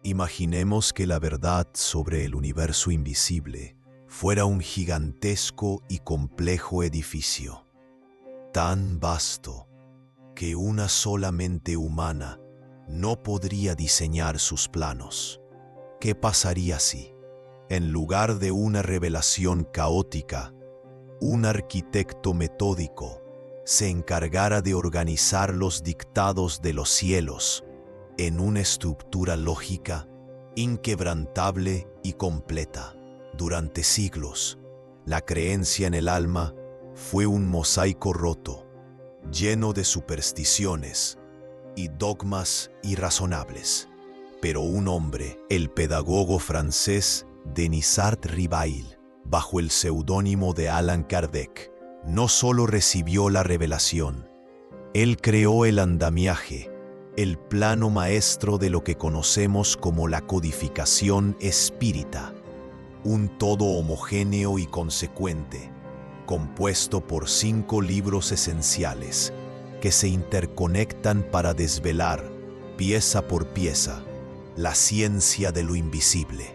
Imaginemos que la verdad sobre el universo invisible fuera un gigantesco y complejo edificio, tan vasto que una sola mente humana no podría diseñar sus planos. ¿Qué pasaría si, en lugar de una revelación caótica, un arquitecto metódico se encargara de organizar los dictados de los cielos en una estructura lógica, inquebrantable y completa? Durante siglos, la creencia en el alma fue un mosaico roto, lleno de supersticiones y dogmas irrazonables. Pero un hombre, el pedagogo francés Denisard Ribail, bajo el seudónimo de Allan Kardec, no solo recibió la revelación, él creó el andamiaje, el plano maestro de lo que conocemos como la codificación espírita, un todo homogéneo y consecuente, compuesto por 5 libros esenciales que se interconectan para desvelar, pieza por pieza, la ciencia de lo invisible.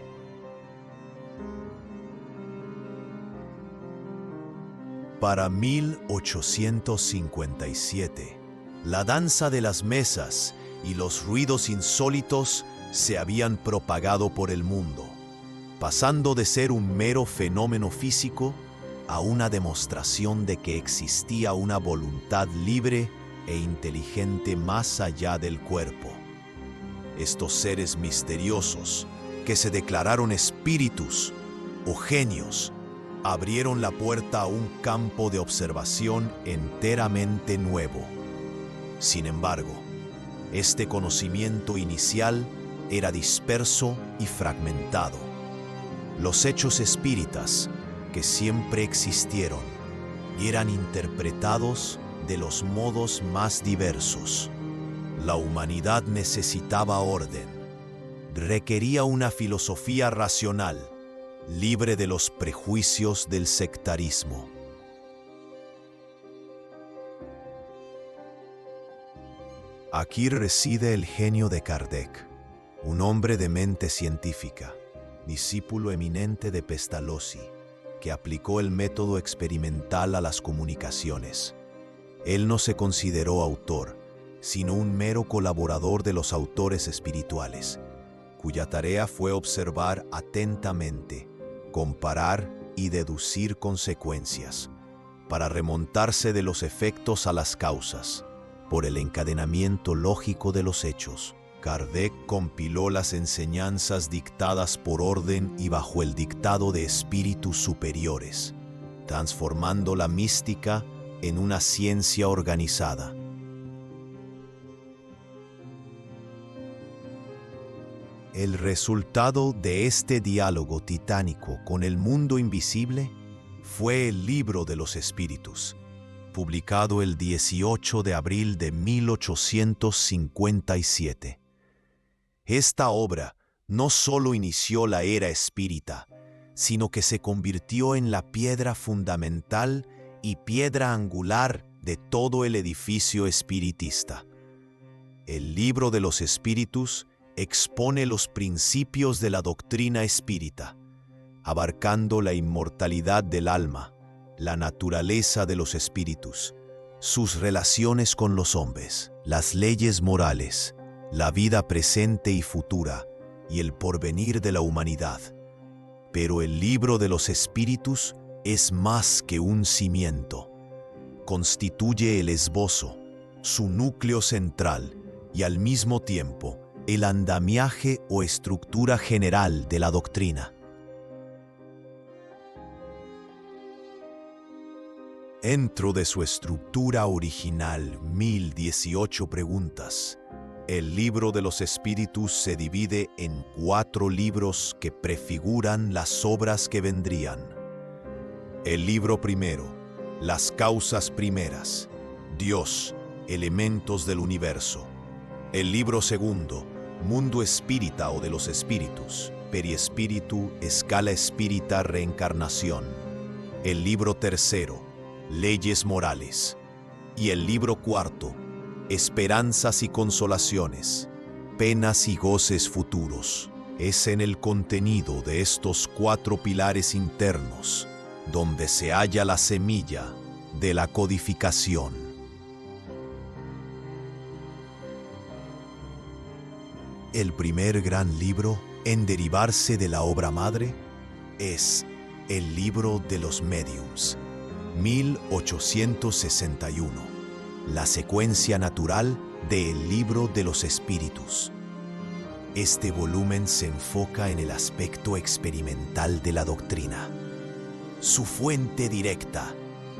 Para 1857, la danza de las mesas y los ruidos insólitos se habían propagado por el mundo, pasando de ser un mero fenómeno físico a una demostración de que existía una voluntad libre e inteligente más allá del cuerpo. Estos seres misteriosos, que se declararon espíritus o genios, abrieron la puerta a un campo de observación enteramente nuevo. Sin embargo, este conocimiento inicial era disperso y fragmentado. Los hechos espíritas, que siempre existieron, eran interpretados de los modos más diversos. La humanidad necesitaba orden, requería una filosofía racional, libre de los prejuicios del sectarismo. Aquí reside el genio de Kardec, un hombre de mente científica, discípulo eminente de Pestalozzi, que aplicó el método experimental a las comunicaciones. Él no se consideró autor, sino un mero colaborador de los autores espirituales, cuya tarea fue observar atentamente, comparar y deducir consecuencias, para remontarse de los efectos a las causas, por el encadenamiento lógico de los hechos. Kardec compiló las enseñanzas dictadas por orden y bajo el dictado de espíritus superiores, transformando la mística en una ciencia organizada. El resultado de este diálogo titánico con el mundo invisible fue el Libro de los Espíritus, publicado el 18 de abril de 1857. Esta obra no solo inició la era espírita, sino que se convirtió en la piedra fundamental y piedra angular de todo el edificio espiritista. El Libro de los Espíritus expone los principios de la doctrina espírita, abarcando la inmortalidad del alma, la naturaleza de los espíritus, sus relaciones con los hombres, las leyes morales, la vida presente y futura y el porvenir de la humanidad. Pero el Libro de los Espíritus es más que un cimiento. Constituye el esbozo, su núcleo central y al mismo tiempo el andamiaje o estructura general de la doctrina. Dentro de su estructura original, 1018 preguntas, el Libro de los Espíritus se divide en 4 libros que prefiguran las obras que vendrían. El libro primero, las causas primeras, Dios, elementos del universo. El libro segundo, mundo espírita o de los espíritus, periespíritu, escala espírita, reencarnación. El libro tercero, leyes morales. Y el libro cuarto, esperanzas y consolaciones, penas y goces futuros. Es en el contenido de estos 4 pilares internos donde se halla la semilla de la codificación. El primer gran libro en derivarse de la obra madre es el Libro de los Mediums, 1861, la secuencia natural del Libro de los Espíritus. Este volumen se enfoca en el aspecto experimental de la doctrina. Su fuente directa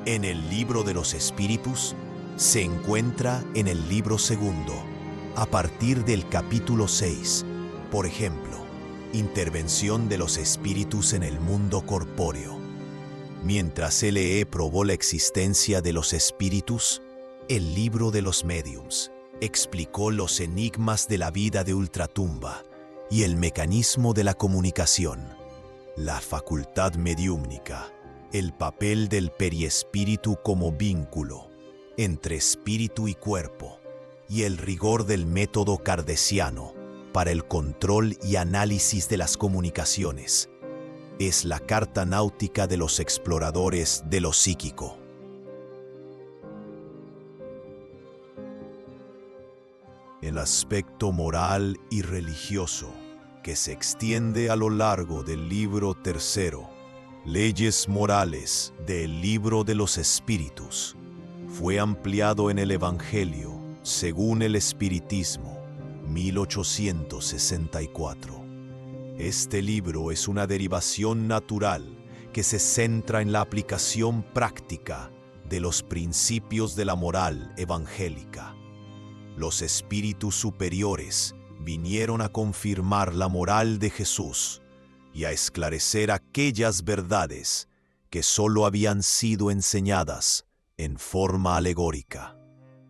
en el Libro de los Espíritus se encuentra en el libro segundo, a partir del capítulo 6, por ejemplo, intervención de los espíritus en el mundo corpóreo. Mientras L.E. probó la existencia de los espíritus, el Libro de los Mediums explicó los enigmas de la vida de ultratumba y el mecanismo de la comunicación, la facultad mediúmnica, el papel del periespíritu como vínculo entre espíritu y cuerpo, y el rigor del método kardeciano para el control y análisis de las comunicaciones. Es la carta náutica de los exploradores de lo psíquico. El aspecto moral y religioso que se extiende a lo largo del libro tercero, Leyes Morales del Libro de los Espíritus, fue ampliado en el Evangelio según el Espiritismo, 1864. Este libro es una derivación natural que se centra en la aplicación práctica de los principios de la moral evangélica. Los espíritus superiores vinieron a confirmar la moral de Jesús y a esclarecer aquellas verdades que solo habían sido enseñadas en forma alegórica.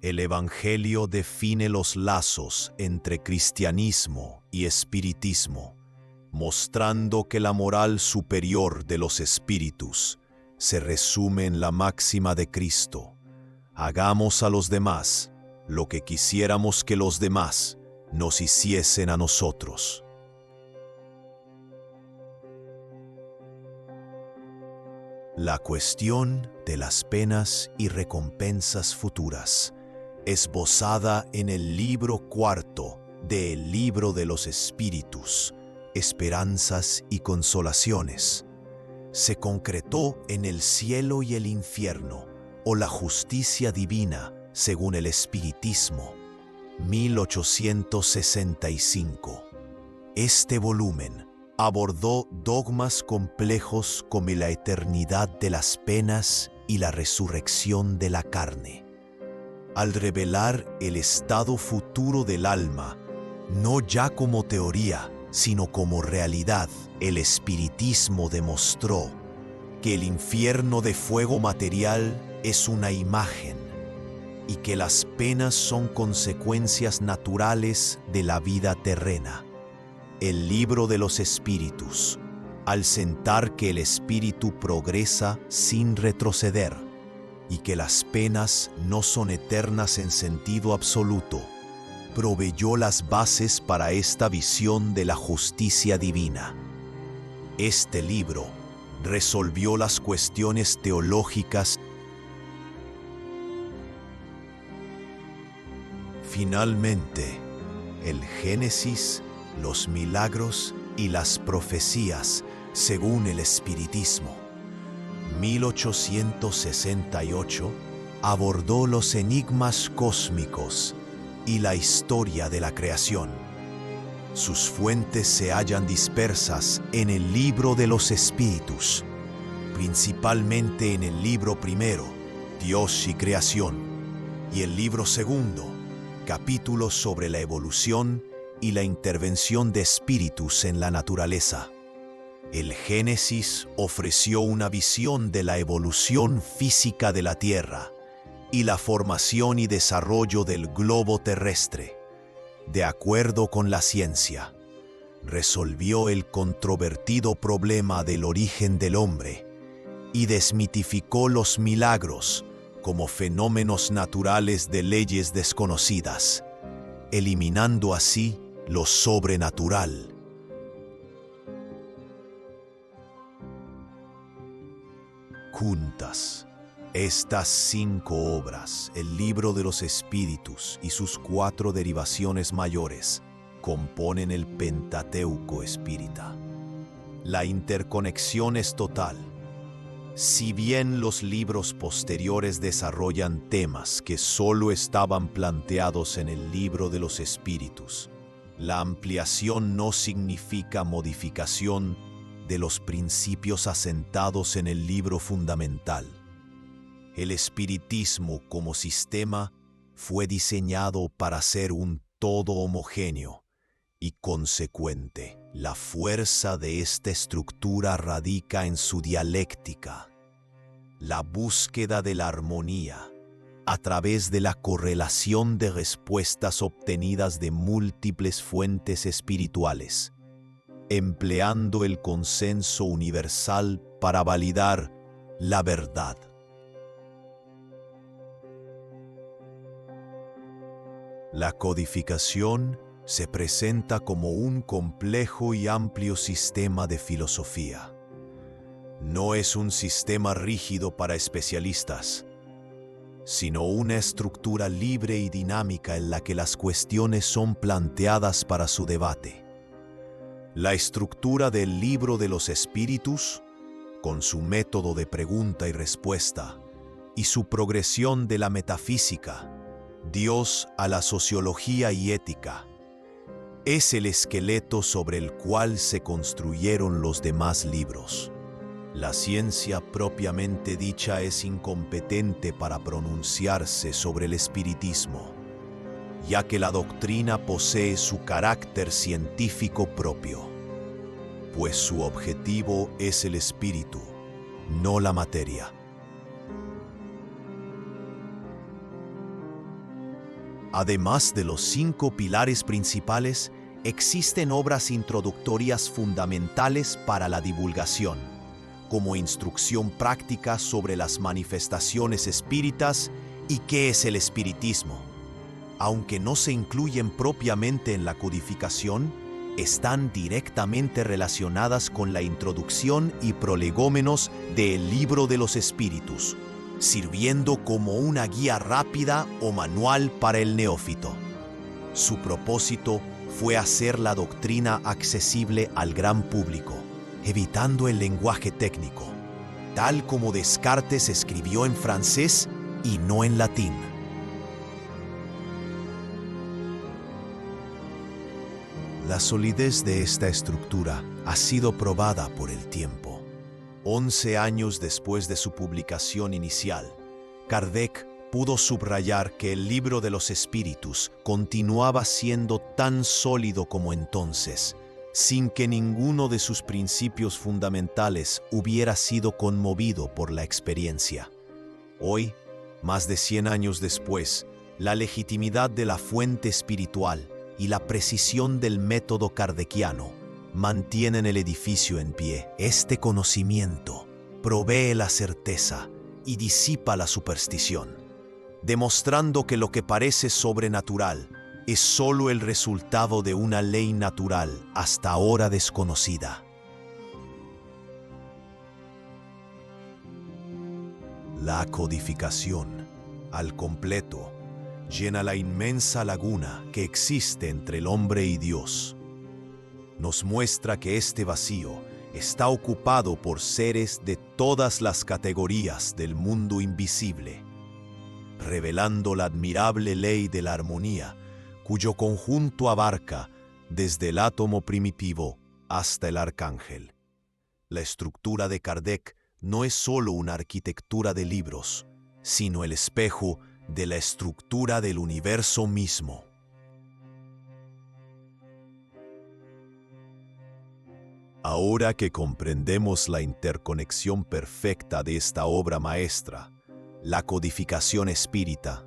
El Evangelio define los lazos entre cristianismo y espiritismo, mostrando que la moral superior de los espíritus se resume en la máxima de Cristo: hagamos a los demás lo que quisiéramos que los demás nos hiciesen a nosotros. La cuestión de las penas y recompensas futuras, esbozada en el libro cuarto del Libro de los Espíritus, Esperanzas y Consolaciones, se concretó en el cielo y el infierno, o la justicia divina según el Espiritismo, 1865. Este volumen abordó dogmas complejos como la eternidad de las penas y la resurrección de la carne. Al revelar el estado futuro del alma, no ya como teoría, sino como realidad, el espiritismo demostró que el infierno de fuego material es una imagen y que las penas son consecuencias naturales de la vida terrena. El Libro de los Espíritus, al sentar que el espíritu progresa sin retroceder y que las penas no son eternas en sentido absoluto, proveyó las bases para esta visión de la justicia divina. Este libro resolvió las cuestiones teológicas. Finalmente, el Génesis, los milagros y las profecías según el Espiritismo, 1868, abordó los enigmas cósmicos y la historia de la creación. Sus fuentes se hallan dispersas en el Libro de los Espíritus, principalmente en el libro primero, Dios y Creación, y el libro segundo, capítulos sobre la evolución y la intervención de espíritus en la naturaleza. El Génesis ofreció una visión de la evolución física de la Tierra y la formación y desarrollo del globo terrestre. De acuerdo con la ciencia, resolvió el controvertido problema del origen del hombre y desmitificó los milagros como fenómenos naturales de leyes desconocidas, eliminando así lo sobrenatural. Juntas, estas 5 obras, el Libro de los Espíritus y sus 4 derivaciones mayores, componen el Pentateuco espírita. La interconexión es total. Si bien los libros posteriores desarrollan temas que solo estaban planteados en el Libro de los Espíritus, la ampliación no significa modificación de los principios asentados en el libro fundamental. El espiritismo como sistema fue diseñado para ser un todo homogéneo y consecuente. La fuerza de esta estructura radica en su dialéctica, la búsqueda de la armonía a través de la correlación de respuestas obtenidas de múltiples fuentes espirituales, empleando el consenso universal para validar la verdad. La codificación se presenta como un complejo y amplio sistema de filosofía. No es un sistema rígido para especialistas, sino una estructura libre y dinámica en la que las cuestiones son planteadas para su debate. La estructura del Libro de los Espíritus, con su método de pregunta y respuesta, y su progresión de la metafísica, Dios a la sociología y ética, es el esqueleto sobre el cual se construyeron los demás libros. La ciencia propiamente dicha es incompetente para pronunciarse sobre el espiritismo, ya que la doctrina posee su carácter científico propio, pues su objetivo es el espíritu, no la materia. Además de los 5 pilares principales, existen obras introductorias fundamentales para la divulgación, como instrucción práctica sobre las manifestaciones espíritas y qué es el espiritismo. Aunque no se incluyen propiamente en la codificación, están directamente relacionadas con la introducción y prolegómenos del Libro de los Espíritus, sirviendo como una guía rápida o manual para el neófito. Su propósito fue hacer la doctrina accesible al gran público, evitando el lenguaje técnico, tal como Descartes escribió en francés y no en latín. La solidez de esta estructura ha sido probada por el tiempo. 11 años después de su publicación inicial, Kardec pudo subrayar que el Libro de los Espíritus continuaba siendo tan sólido como entonces, sin que ninguno de sus principios fundamentales hubiera sido conmovido por la experiencia. Hoy, más de 100 años después, la legitimidad de la fuente espiritual y la precisión del método kardeciano mantienen el edificio en pie. Este conocimiento provee la certeza y disipa la superstición, demostrando que lo que parece sobrenatural es solo el resultado de una ley natural hasta ahora desconocida. La codificación, al completo, llena la inmensa laguna que existe entre el hombre y Dios. Nos muestra que este vacío está ocupado por seres de todas las categorías del mundo invisible, revelando la admirable ley de la armonía, cuyo conjunto abarca desde el átomo primitivo hasta el arcángel. La estructura de Kardec no es solo una arquitectura de libros, sino el espejo de la estructura del universo mismo. Ahora que comprendemos la interconexión perfecta de esta obra maestra, la codificación espírita,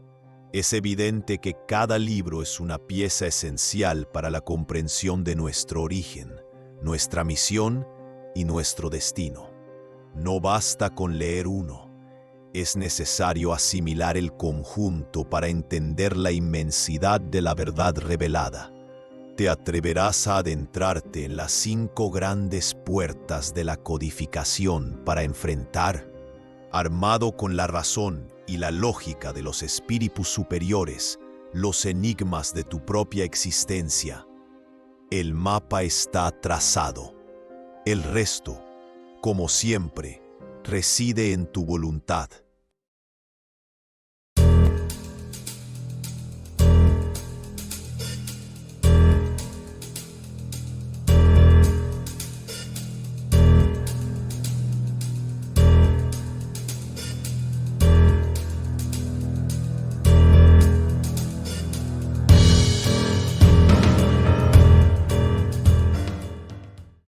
es evidente que cada libro es una pieza esencial para la comprensión de nuestro origen, nuestra misión y nuestro destino. No basta con leer uno, es necesario asimilar el conjunto para entender la inmensidad de la verdad revelada. Te atreverás a adentrarte en las 5 grandes puertas de la codificación para enfrentar, armado con la razón y la lógica de los espíritus superiores, los enigmas de tu propia existencia. El mapa está trazado. El resto, como siempre, reside en tu voluntad.